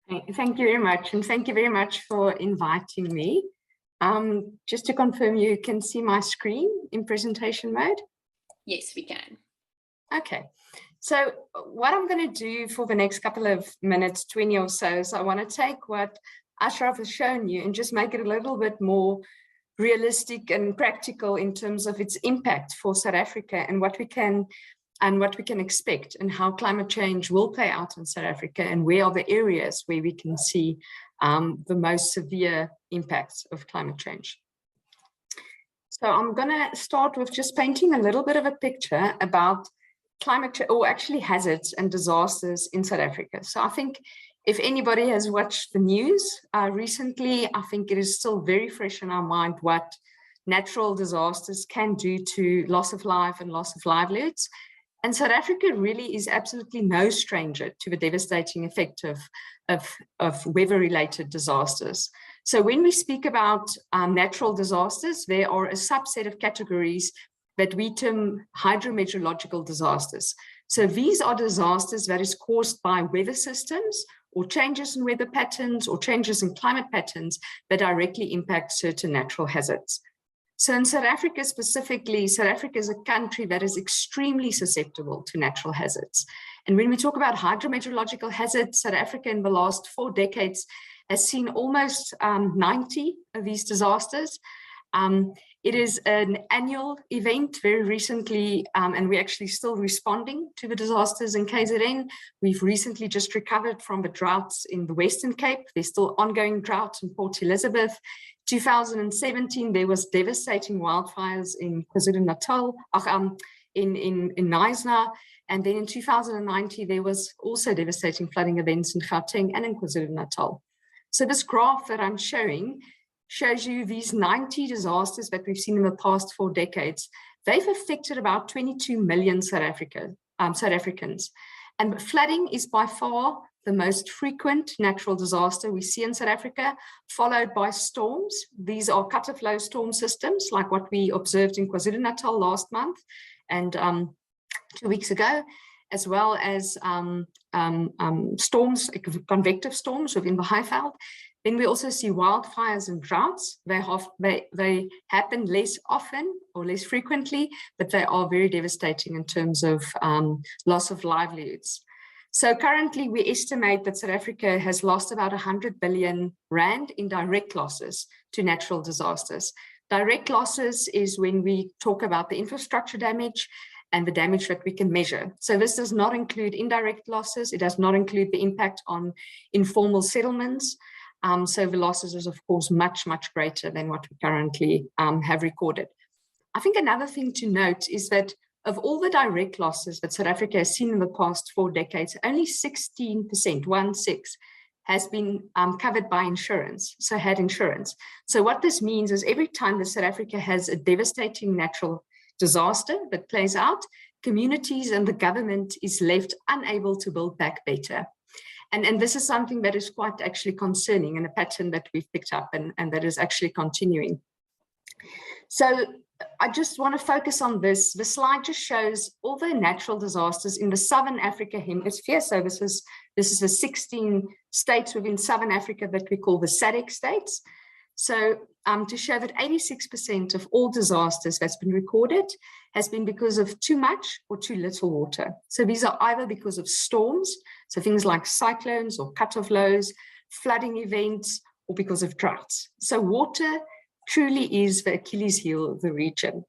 Thank you very much, and thank you very much for inviting me. Just to confirm, you can see my screen in presentation mode? Yes, we can. Okay, so what I'm going to do for the next couple of minutes, 20 or so, is I want to take what Ashraf has shown you and just make it a little bit more realistic and practical in terms of its impact for South Africa and what we can expect, and how climate change will play out in South Africa, and where are the areas where we can see the most severe impacts of climate change. So I'm going to start with just painting a little bit of a picture about climate change, or actually hazards and disasters in South Africa. So I think if anybody has watched the news recently, I think it is still very fresh in our mind what natural disasters can do to loss of life and loss of livelihoods. And South Africa really is absolutely no stranger to the devastating effect of weather-related disasters. So when we speak about natural disasters, there are a subset of categories that we term hydrometeorological disasters. So these are disasters that is caused by weather systems, or changes in weather patterns, or changes in climate patterns that directly impact certain natural hazards. So in South Africa specifically, South Africa is a country that is extremely susceptible to natural hazards. And when we talk about hydrometeorological hazards, South Africa in the last 4 decades has seen almost 90 of these disasters. It is an annual event. Very recently, and we're actually still responding to the disasters in KZN. We've recently just recovered from the droughts in the Western Cape. There's still ongoing droughts in Port Elizabeth. 2017, there was devastating wildfires in KwaZulu-Natal, in Knysna. And then in 2019, there was also devastating flooding events in Gauteng and in KwaZulu-Natal. So this graph that I'm showing shows you these 90 disasters that we've seen in the past 4 decades. They've affected about 22 million South Africans. And flooding is by far the most frequent natural disaster we see in South Africa, followed by storms. These are cut-off flow storm systems, like what we observed in KwaZulu-Natal last month and 2 weeks ago, as well as storms, convective storms within the Highveld. Then we also see wildfires and droughts. They happen less often or less frequently, but they are very devastating in terms of loss of livelihoods. So currently we estimate that South Africa has lost about 100 billion rand in direct losses to natural disasters. Direct losses is when we talk about the infrastructure damage and the damage that we can measure. So this does not include indirect losses. It does not include the impact on informal settlements. So the losses is, of course, much, much greater than what we currently have recorded. I think another thing to note is that of all the direct losses that South Africa has seen in the past 4 decades, only 16%, 1/6, has been covered by insurance, so had insurance. So what this means is every time that South Africa has a devastating natural disaster that plays out, communities and the government is left unable to build back better. And this is something that is quite actually concerning, and a pattern that we've picked up and that is actually continuing. So I just want to focus on this. The slide just shows all the natural disasters in the Southern Africa hemisphere. So this is the 16 states within Southern Africa that we call the SADC states. So to show that 86% of all disasters that's been recorded has been because of too much or too little water. So these are either because of storms, so things like cyclones or cut-off lows, flooding events, or because of droughts. So water truly is the Achilles heel of the region.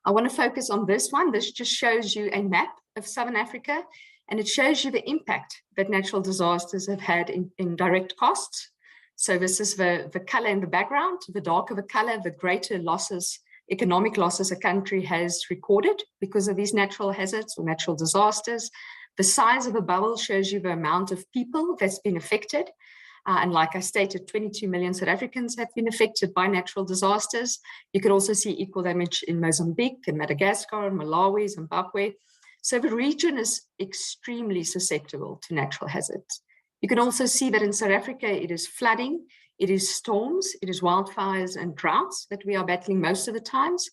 I want to focus on this one. This just shows you a map of Southern Africa, and it shows you the impact that natural disasters have had in direct costs. So this is the color in the background. The darker the color, the greater losses, economic losses a country has recorded because of these natural hazards or natural disasters. The size of the bubble shows you the amount of people that's been affected. And like I stated, 22 million South Africans have been affected by natural disasters. You could also see equal damage in Mozambique, in Madagascar, Malawi, Zimbabwe. So the region is extremely susceptible to natural hazards. You can also see that in South Africa, it is flooding, it is storms, it is wildfires and droughts that we are battling most of the times.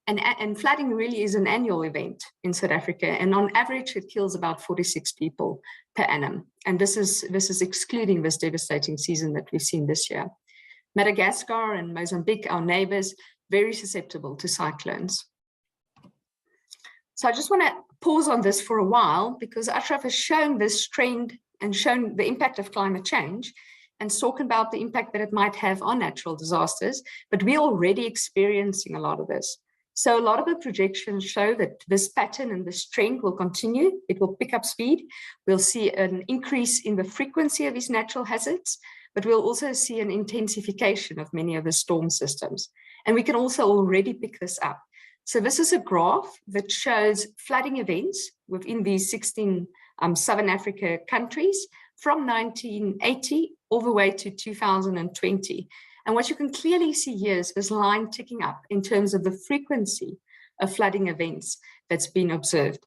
And flooding really is an annual event in South Africa. And on average, it kills about 46 people per annum. And this is excluding this devastating season that we've seen this year. Madagascar and Mozambique, our neighbors, very susceptible to cyclones. So I just want to pause on this for a while, because Ashraf has shown this trend and shown the impact of climate change and talking about the impact that it might have on natural disasters, but we're already experiencing a lot of this. So a lot of the projections show that this pattern and this trend will continue. It will pick up speed. We'll see an increase in the frequency of these natural hazards, but we'll also see an intensification of many of the storm systems. And we can also already pick this up. So this is a graph that shows flooding events within these 16 Southern Africa countries from 1980 all the way to 2020. And what you can clearly see here is this line ticking up in terms of the frequency of flooding events that's been observed.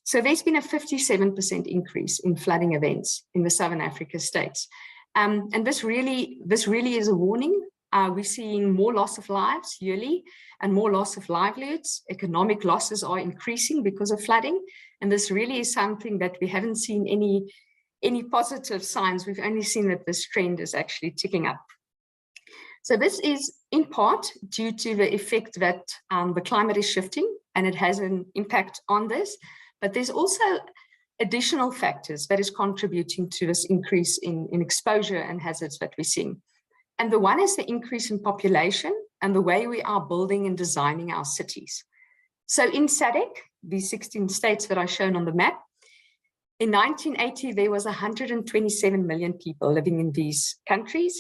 So there's been a 57% increase in flooding events in the Southern Africa states. And this really is a warning. We're seeing more loss of lives yearly and more loss of livelihoods. Economic losses are increasing because of flooding. And this really is something that we haven't seen any positive signs. We've only seen that this trend is actually ticking up. So this is in part due to the effect that the climate is shifting, and it has an impact on this. But there's also additional factors that is contributing to this increase in exposure and hazards that we're seeing. And the one is the increase in population and the way we are building and designing our cities. So in SADC, these 16 states that are shown on the map, in 1980, there was 127 million people living in these countries.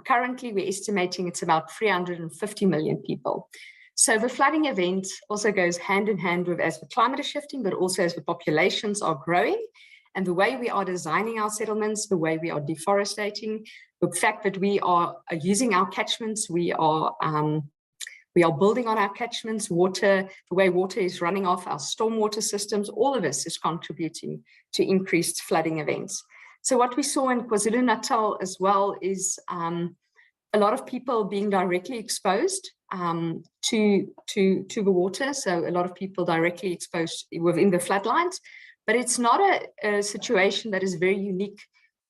Currently, we're estimating it's about 350 million people. So the flooding event also goes hand in hand with as the climate is shifting, but also as the populations are growing, and the way we are designing our settlements, the way we are deforesting, the fact that we are using our catchments, we are building on our catchments, water, the way water is running off our stormwater systems, all of this is contributing to increased flooding events. So what we saw in KwaZulu-Natal as well is a lot of people being directly exposed to the water. So a lot of people directly exposed within the floodlines, but it's not a situation that is very unique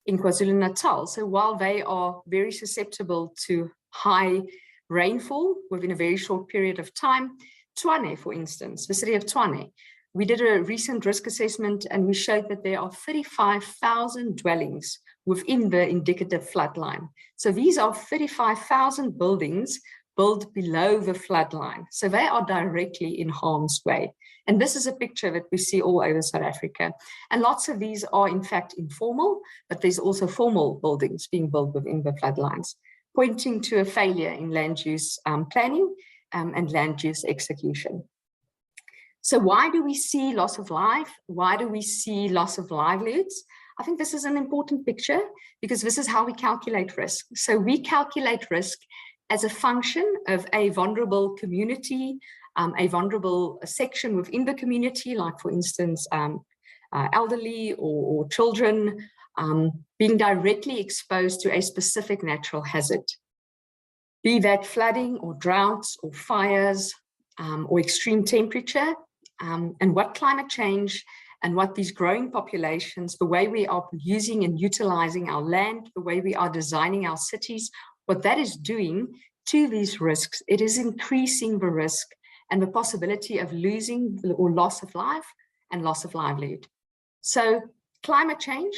in KwaZulu-Natal. So while they are very susceptible to high rainfall within a very short period of time, Tshwane, for instance, the city of Tshwane, we did a recent risk assessment and we showed that there are 35,000 dwellings within the indicative flood line. So these are 35,000 buildings built below the flood line. So they are directly in harm's way. And this is a picture that we see all over South Africa. And lots of these are in fact informal, but there's also formal buildings being built within the floodlines, pointing to a failure in land use planning and land use execution. So why do we see loss of life? Why do we see loss of livelihoods? I think this is an important picture because this is how we calculate risk. So we calculate risk as a function of a vulnerable community, a vulnerable section within the community, like for instance, elderly or children being directly exposed to a specific natural hazard, be that flooding or droughts or fires or extreme temperature, and what climate change and what these growing populations, the way we are using and utilizing our land, the way we are designing our cities, what that is doing to these risks, it is increasing the risk and the possibility of losing or loss of life and loss of livelihood. So climate change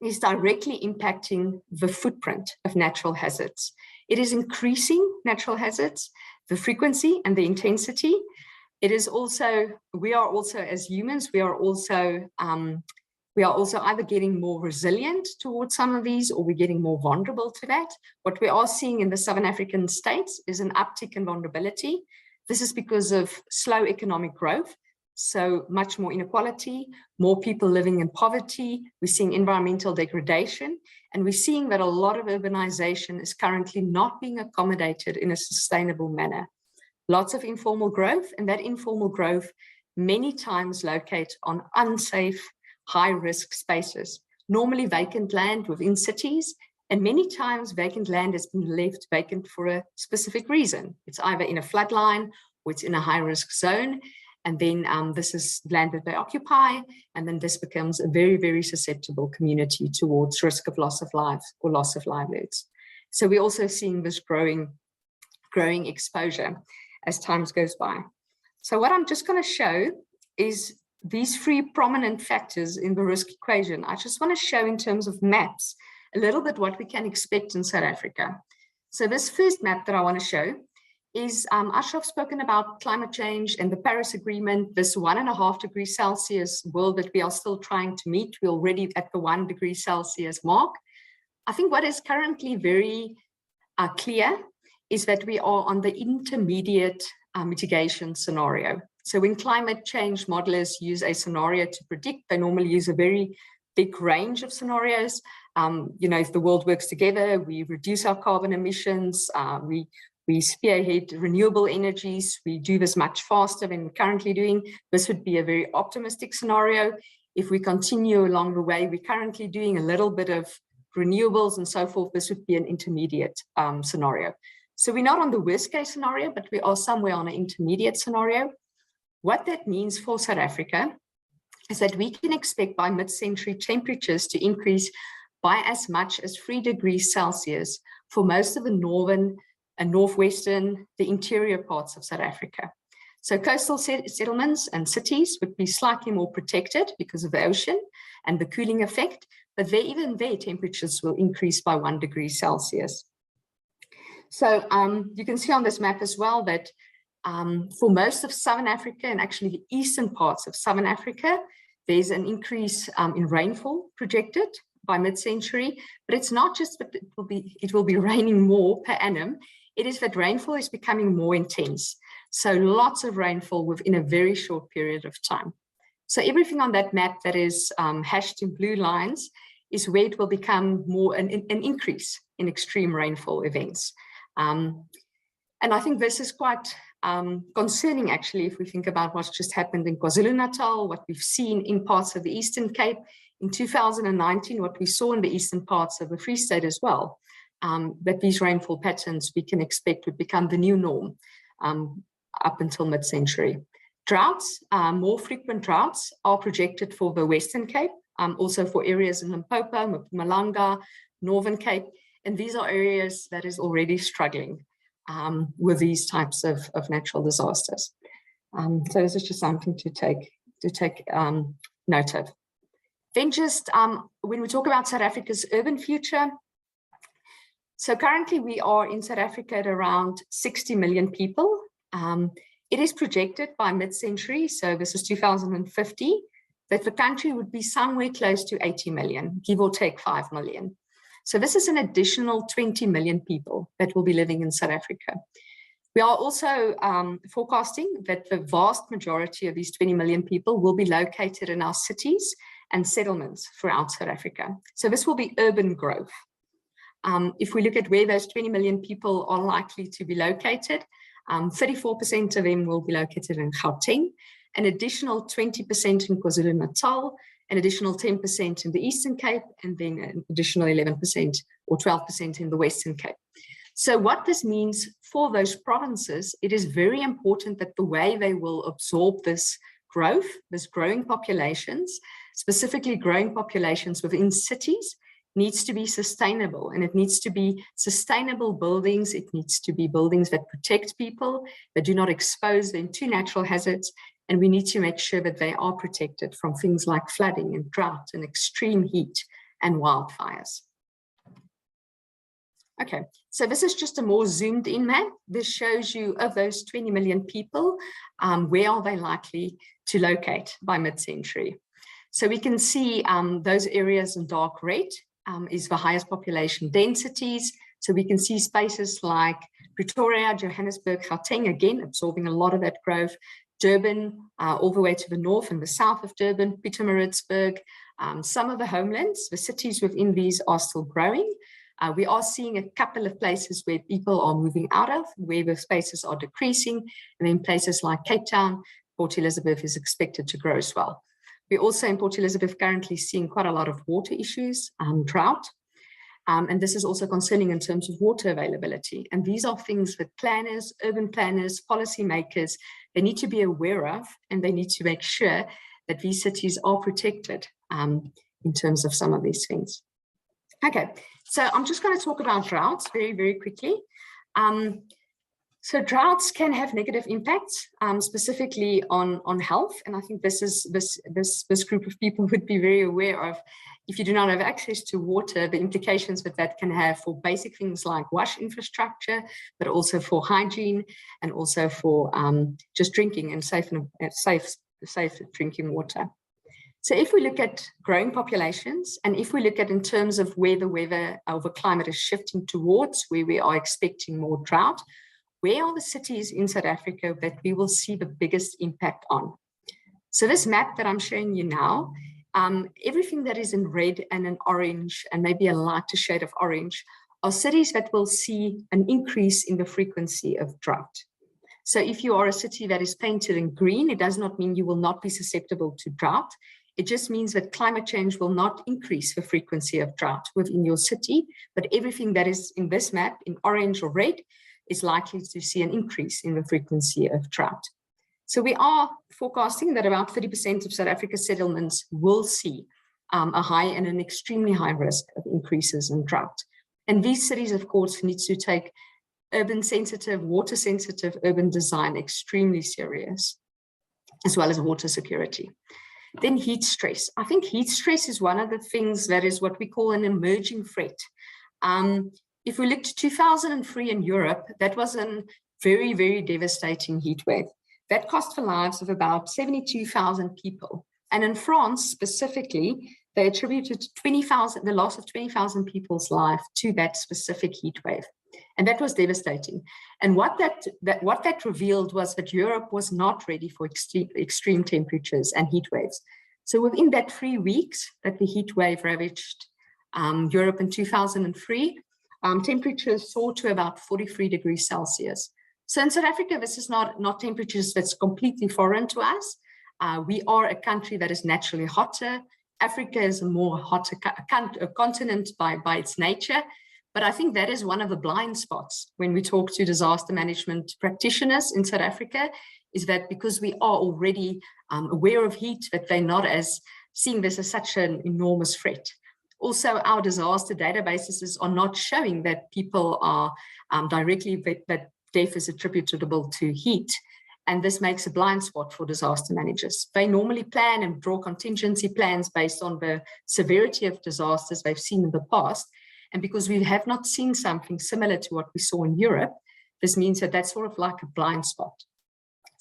is directly impacting the footprint of natural hazards. It is increasing natural hazards, the frequency and the intensity. It is also, we are also as humans, we are also either getting more resilient towards some of these or we're getting more vulnerable to that. What we are seeing in the Southern African states is an uptick in vulnerability. This is because of slow economic growth. So much more inequality, more people living in poverty. We're seeing environmental degradation, and we're seeing that a lot of urbanization is currently not being accommodated in a sustainable manner. Lots of informal growth, and that informal growth many times locates on unsafe, high-risk spaces, normally vacant land within cities, and many times vacant land has been left vacant for a specific reason. It's either in a floodline or it's in a high risk zone. And then this is land that they occupy. And then this becomes a very, very susceptible community towards risk of loss of life or loss of livelihoods. So we're also seeing this growing exposure as time goes by. So what I'm just going to show is these three prominent factors in the risk equation. I just want to show in terms of maps a little bit what we can expect in South Africa. So this first map that I want to show is Ashraf's spoken about climate change and the Paris Agreement, this 1.5 degrees Celsius world that we are still trying to meet. We're already at the 1 degree Celsius mark. I think what is currently very clear is that we are on the intermediate mitigation scenario. So when climate change modelers use a scenario to predict, they normally use a very big range of scenarios. You know, if the world works together, we reduce our carbon emissions, we spearhead renewable energies, we do this much faster than we're currently doing. This would be a very optimistic scenario. If we continue along the way we're currently doing, a little bit of renewables and so forth, this would be an intermediate scenario. So we're not on the worst case scenario, but we are somewhere on an intermediate scenario. What that means for South Africa is that we can expect by mid-century temperatures to increase by as much as 3 degrees Celsius for most of the northern and northwestern, the interior parts of South Africa. So coastal settlements and cities would be slightly more protected because of the ocean and the cooling effect, but even their temperatures will increase by 1 degree Celsius. So you can see on this map as well that for most of Southern Africa and actually the eastern parts of Southern Africa, there's an increase in rainfall projected by mid-century, but it's not just that it will be raining more per annum. It is that rainfall is becoming more intense. So lots of rainfall within a very short period of time. So everything on that map that is hashed in blue lines is where it will become more an increase in extreme rainfall events. And I think this is quite concerning, actually, if we think about what's just happened in KwaZulu-Natal, what we've seen in parts of the Eastern Cape. In 2019, what we saw in the eastern parts of the Free State as well, that these rainfall patterns we can expect would become the new norm up until mid-century. Droughts, more frequent droughts are projected for the Western Cape, also for areas in Limpopo, Mpumalanga, Northern Cape, and these are areas that is already struggling with these types of natural disasters. So this is just something to take note of. Then just when we talk about South Africa's urban future, so currently we are in South Africa at around 60 million people. It is projected by mid-century, so this is 2050, that the country would be somewhere close to 80 million, give or take 5 million. So this is an additional 20 million people that will be living in South Africa. We are also forecasting that the vast majority of these 20 million people will be located in our cities and settlements throughout South Africa. So this will be urban growth. If we look at where those 20 million people are likely to be located, 34% of them will be located in Gauteng, an additional 20% in KwaZulu-Natal, an additional 10% in the Eastern Cape, and then an additional 11% or 12% in the Western Cape. So what this means for those provinces, it is very important that the way they will absorb this growth, this growing populations, specifically growing populations within cities, needs to be sustainable, and it needs to be sustainable buildings. It needs to be buildings that protect people, that do not expose them to natural hazards, and we need to make sure that they are protected from things like flooding and drought and extreme heat and wildfires. Okay, so this is just a more zoomed in map. This shows you of those 20 million people, where are they likely to locate by mid-century. So we can see those areas in dark red is the highest population densities. So we can see spaces like Pretoria, Johannesburg, Gauteng, again, absorbing a lot of that growth. Durban, all the way to the north and the south of Durban, Pietermaritzburg. Some of the homelands, the cities within these are still growing. We are seeing a couple of places where people are moving out of, where the spaces are decreasing, and then places like Cape Town, Port Elizabeth is expected to grow as well. We're also in Port Elizabeth currently seeing quite a lot of water issues, drought. And this is also concerning in terms of water availability. And these are things that planners, urban planners, policymakers, they need to be aware of, and they need to make sure that these cities are protected in terms of some of these things. Okay, so I'm just going to talk about droughts very, very quickly. So droughts can have negative impacts, specifically on health, and I think this group of people would be very aware of. If you do not have access to water, the implications that can have for basic things like wash infrastructure, but also for hygiene and also for just drinking and safe drinking water. So if we look at growing populations, and if we look at in terms of where the weather over climate is shifting towards, where we are expecting more drought, where are the cities in South Africa that we will see the biggest impact on? So this map that I'm showing you now, everything that is in red and in orange and maybe a lighter shade of orange are cities that will see an increase in the frequency of drought. So if you are a city that is painted in green, it does not mean you will not be susceptible to drought. It just means that climate change will not increase the frequency of drought within your city, but everything that is in this map in orange or red is likely to see an increase in the frequency of drought. So we are forecasting that about 30% of South Africa's settlements will see a high and an extremely high risk of increases in drought. And these cities, of course, need to take urban sensitive, water sensitive urban design extremely serious, as well as water security. Then heat stress. I think heat stress is one of the things that is what we call an emerging threat. If we look to 2003 in Europe, that was a very, very devastating heat wave. That cost the lives of about 72,000 people. And in France specifically, they attributed the loss of 20,000 people's life to that specific heat wave. And that was devastating. And what that revealed was that Europe was not ready for extreme temperatures and heat waves. So within that 3 weeks that the heat wave ravaged Europe in 2003, temperatures soared to about 43 degrees Celsius. So in South Africa, this is not temperatures that's completely foreign to us. We are a country that is naturally hotter. Africa is a more hotter continent by its nature. But I think that is one of the blind spots when we talk to disaster management practitioners in South Africa, is that because we are already aware of heat, that they're not as seeing this as such an enormous threat. Also, our disaster databases are not showing that people are directly, that death is attributable to heat. And this makes a blind spot for disaster managers. They normally plan and draw contingency plans based on the severity of disasters they've seen in the past. And because we have not seen something similar to what we saw in Europe, this means that that's sort of like a blind spot.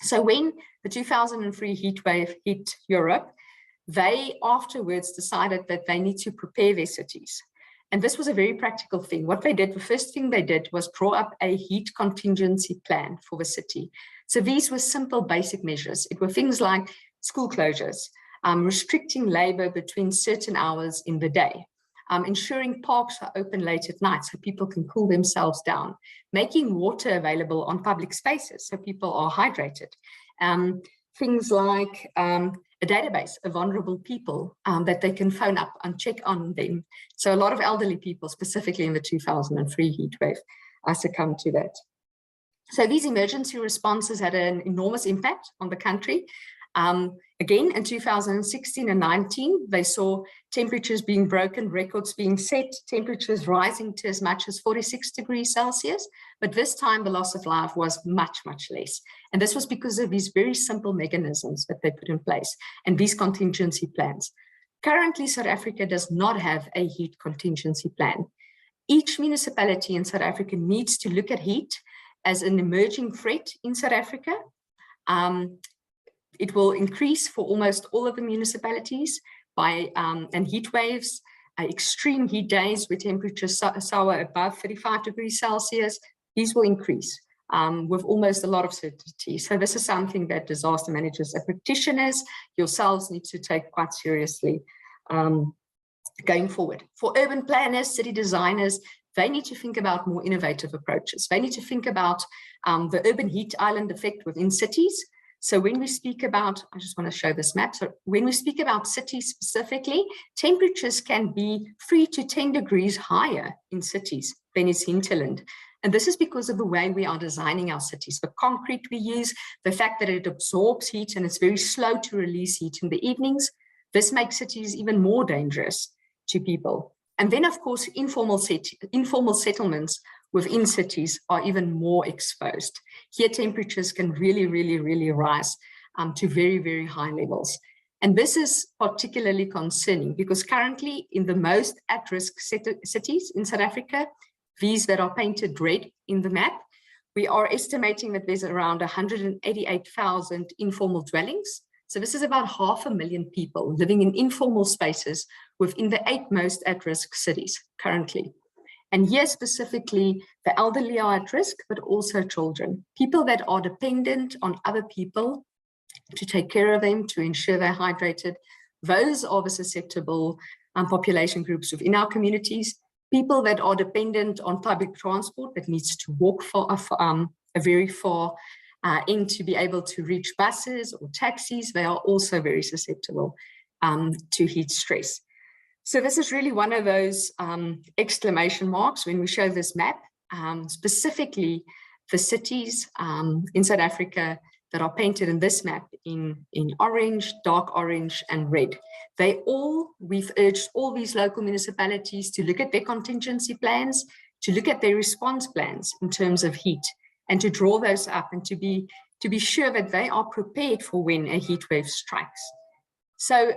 So when the 2003 heat wave hit Europe, they afterwards decided that they need to prepare their cities. And this was a very practical thing. What they did, the first thing they did was draw up a heat contingency plan for the city. So these were simple, basic measures. It were things like school closures, restricting labor between certain hours in the day, ensuring parks are open late at night so people can cool themselves down, making water available on public spaces so people are hydrated. Things like a database of vulnerable people that they can phone up and check on them. So a lot of elderly people, specifically in the 2003 heat wave, succumbed to that. So these emergency responses had an enormous impact on the country. Again, in 2016 and 19, they saw temperatures being broken, records being set, temperatures rising to as much as 46 degrees Celsius. But this time, the loss of life was much, much less. And this was because of these very simple mechanisms that they put in place and these contingency plans. Currently, South Africa does not have a heat contingency plan. Each municipality in South Africa needs to look at heat as an emerging threat in South Africa. It will increase for almost all of the municipalities by and heat waves, extreme heat days with temperatures soar above 35 degrees Celsius. These will increase with almost a lot of certainty. So this is something that disaster managers and practitioners yourselves need to take quite seriously going forward. For urban planners, city designers, they need to think about more innovative approaches. They need to think about the urban heat island effect within cities. So when we speak about, I just want to show this map. So when we speak about cities specifically, temperatures can be 3 to 10 degrees higher in cities than is hinterland. And this is because of the way we are designing our cities. The concrete we use, the fact that it absorbs heat and it's very slow to release heat in the evenings. This makes cities even more dangerous to people. And then, of course, informal settlements within cities are even more exposed. Here, temperatures can really rise to very, very high levels. And this is particularly concerning because currently in the most at-risk cities in South Africa, these that are painted red in the map, we are estimating that there's around 188,000 informal dwellings. So this is about 500,000 people living in informal spaces within the 8 most at-risk cities currently. And here specifically, the elderly are at risk, but also children, people that are dependent on other people to take care of them, to ensure they're hydrated. Those are the susceptible population groups within our communities. People that are dependent on public transport that needs to walk for a very far end to be able to reach buses or taxis, they are also very susceptible to heat stress. So this is really one of those exclamation marks when we show this map, specifically the cities in South Africa that are painted in this map in orange, dark orange, and red. We've urged all these local municipalities to look at their contingency plans, to look at their response plans in terms of heat, and to draw those up and to be sure that they are prepared for when a heat wave strikes. So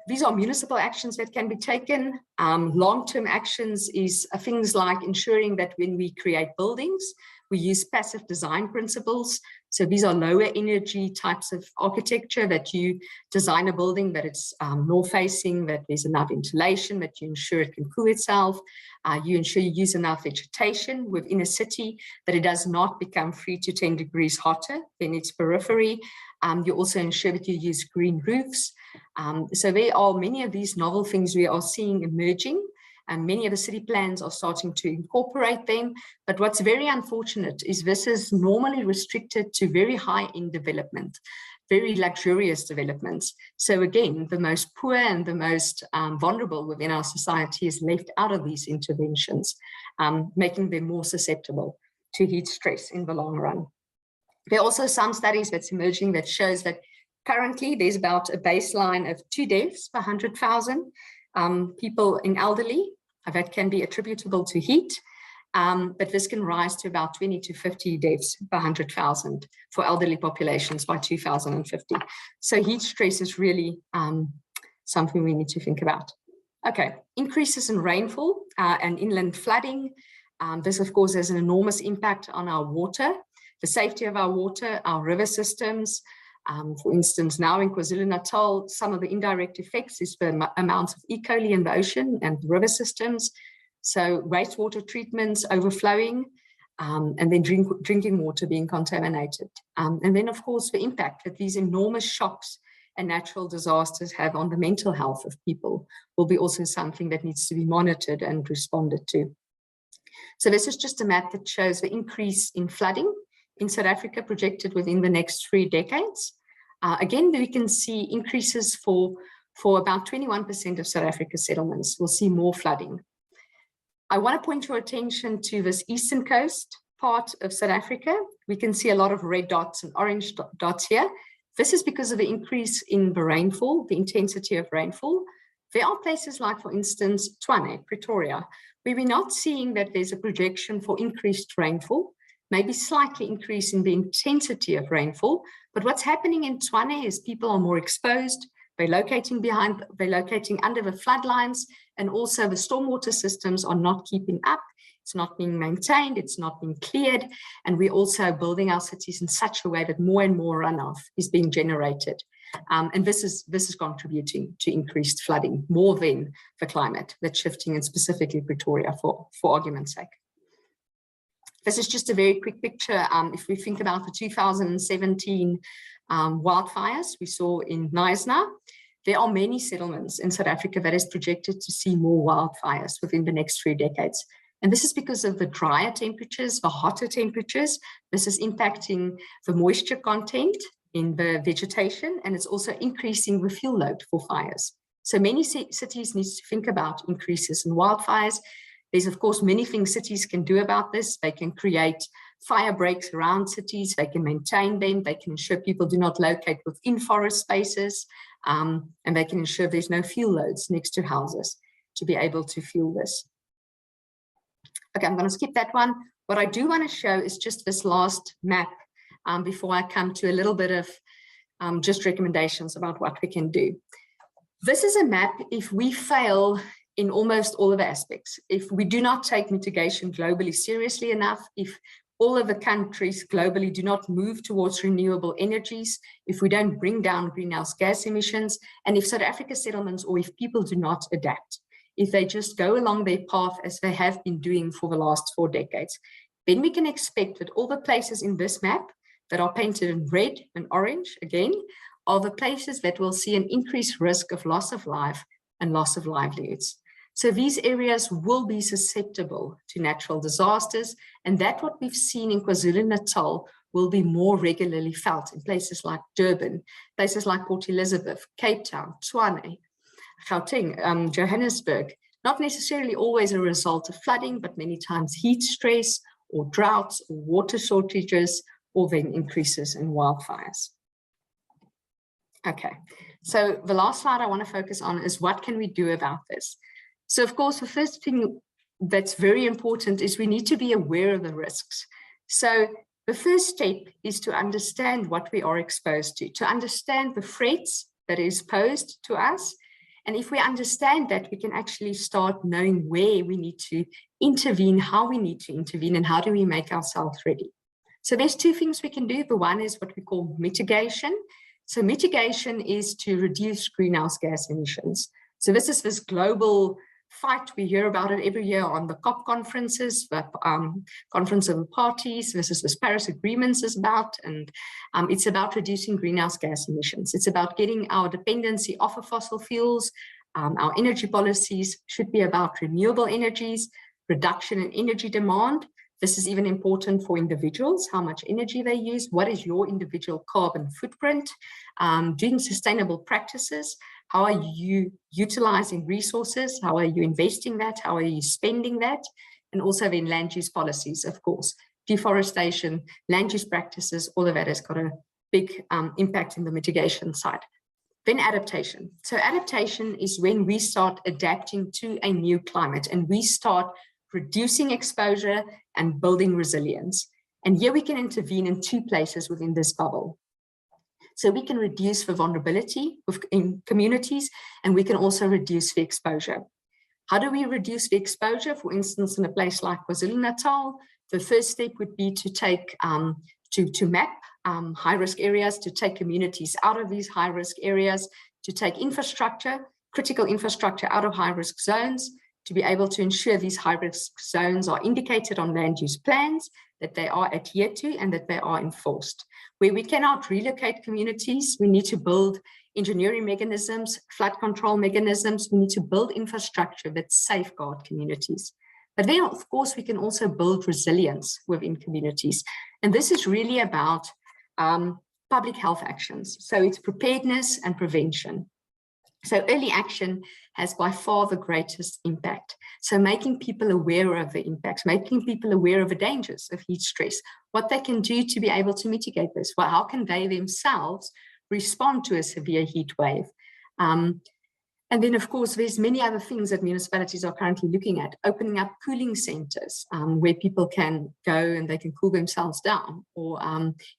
these are municipal actions that can be taken. Long-term actions is things like ensuring that when we create buildings, we use passive design principles. So these are lower energy types of architecture, that you design a building that it's north facing, that there's enough ventilation, that you ensure it can cool itself. You ensure you use enough vegetation within a city, that it does not become 3 to 10 degrees hotter than its periphery. You also ensure that you use green roofs. So there are many of these novel things we are seeing emerging, and many of the city plans are starting to incorporate them. But what's very unfortunate is this is normally restricted to very high-end development, very luxurious developments. So again, the most poor and the most vulnerable within our society is left out of these interventions, making them more susceptible to heat stress in the long run. There are also some studies that's emerging that shows that currently there's about a baseline of 2 deaths per 100,000 people in elderly that can be attributable to heat, but this can rise to about 20 to 50 deaths per 100,000 for elderly populations by 2050. So heat stress is really something we need to think about. Okay, increases in rainfall and inland flooding. This, of course, has an enormous impact on our water, the safety of our water, our river systems. For instance, now in KwaZulu-Natal, some of the indirect effects is the amounts of E. coli in the ocean and river systems. So wastewater treatments overflowing, and then drinking water being contaminated. And then, of course, the impact that these enormous shocks and natural disasters have on the mental health of people will be also something that needs to be monitored and responded to. So this is just a map that shows the increase in flooding in South Africa projected within the next 3 decades. Again, we can see increases for about 21% of South Africa's settlements. We'll see more flooding. I want to point your attention to this eastern coast part of South Africa. We can see a lot of red dots and orange dots here. This is because of the increase in the rainfall, the intensity of rainfall. There are places like, for instance, Tshwane, Pretoria, where we're not seeing that there's a projection for increased rainfall, maybe slightly increase in the intensity of rainfall. But what's happening in Tshwane is people are more exposed. They're locating under the floodlines, and also the stormwater systems are not keeping up. It's not being maintained, it's not being cleared. And we're also building our cities in such a way that more and more runoff is being generated. And this is contributing to increased flooding more than the climate that's shifting, and specifically Pretoria for argument's sake. This is just a very quick picture. If we think about the 2017 wildfires we saw in Knysna, there are many settlements in South Africa that is projected to see more wildfires within the next 3 decades. And this is because of the drier temperatures, the hotter temperatures. This is impacting the moisture content in the vegetation, and it's also increasing the fuel load for fires. So many cities need to think about increases in wildfires. There's, of course, many things cities can do about this. They can create fire breaks around cities. They can maintain them. They can ensure people do not locate within forest spaces. And they can ensure there's no fuel loads next to houses to be able to fuel this. Okay, I'm going to skip that one. What I do want to show is just this last map before I come to a little bit of just recommendations about what we can do. This is a map if we fail in almost all of the aspects. If we do not take mitigation globally seriously enough, if all of the countries globally do not move towards renewable energies, if we don't bring down greenhouse gas emissions, and if South Africa settlements or if people do not adapt, if they just go along their path as they have been doing for the last 4 decades, then we can expect that all the places in this map that are painted in red and orange, again, are the places that will see an increased risk of loss of life and loss of livelihoods. So these areas will be susceptible to natural disasters, and that what we've seen in KwaZulu-Natal will be more regularly felt in places like Durban, places like Port Elizabeth, Cape Town, Tshwane, Gauteng, Johannesburg, not necessarily always a result of flooding, but many times heat stress or droughts or water shortages, or then increases in wildfires. Okay, so the last slide I want to focus on is what can we do about this? So of course, the first thing that's very important is we need to be aware of the risks. So the first step is to understand what we are exposed to understand the threats that is posed to us. And if we understand that, we can actually start knowing where we need to intervene, how we need to intervene, and how do we make ourselves ready. So there's 2 things we can do. The one is what we call mitigation. So mitigation is to reduce greenhouse gas emissions. So this is this global fight. We hear about it every year on the COP conferences, the Conference of the Parties. This is what Paris Agreements is about, and it's about reducing greenhouse gas emissions. It's about getting our dependency off of fossil fuels. Our energy policies should be about renewable energies, reduction in energy demand. This is even important for individuals, how much energy they use, what is your individual carbon footprint, doing sustainable practices, how are you utilizing resources, how are you investing that, how are you spending that, and also then land use policies, of course, deforestation, land use practices, all of that has got a big impact in the mitigation side. Then adaptation. So adaptation is when we start adapting to a new climate and we start reducing exposure and building resilience. And here we can intervene in 2 places within this bubble. So we can reduce the vulnerability in communities, and we can also reduce the exposure. How do we reduce the exposure? For instance, in a place like KwaZulu-Natal, the first step would be to take to map high-risk areas, to take communities out of these high-risk areas, to take infrastructure, critical infrastructure out of high-risk zones, to be able to ensure these high-risk zones are indicated on land use plans, that they are adhered to, and that they are enforced. Where we cannot relocate communities, we need to build engineering mechanisms, flood control mechanisms. We need to build infrastructure that safeguard communities. But then, of course, we can also build resilience within communities. And this is really about public health actions. So it's preparedness and prevention. So early action has by far the greatest impact. So making people aware of the impacts, making people aware of the dangers of heat stress, what they can do to be able to mitigate this. Well, how can they themselves respond to a severe heat wave? And then, of course, there's many other things that municipalities are currently looking at, opening up cooling centers where people can go and they can cool themselves down, or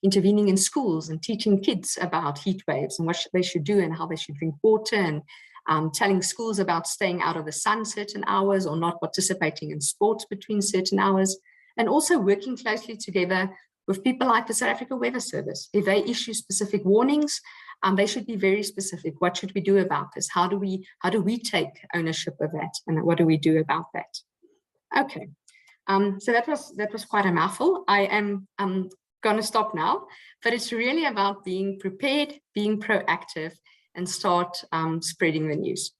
intervening in schools and teaching kids about heat waves and what they should do and how they should drink water, and telling schools about staying out of the sun certain hours or not participating in sports between certain hours, and also working closely together with people like the South Africa Weather Service. If they issue specific warnings, they should be very specific. What should we do about this? How do we take ownership of that? And what do we do about that? Okay, so that was quite a mouthful. I am going to stop now, but it's really about being prepared, being proactive, and start spreading the news.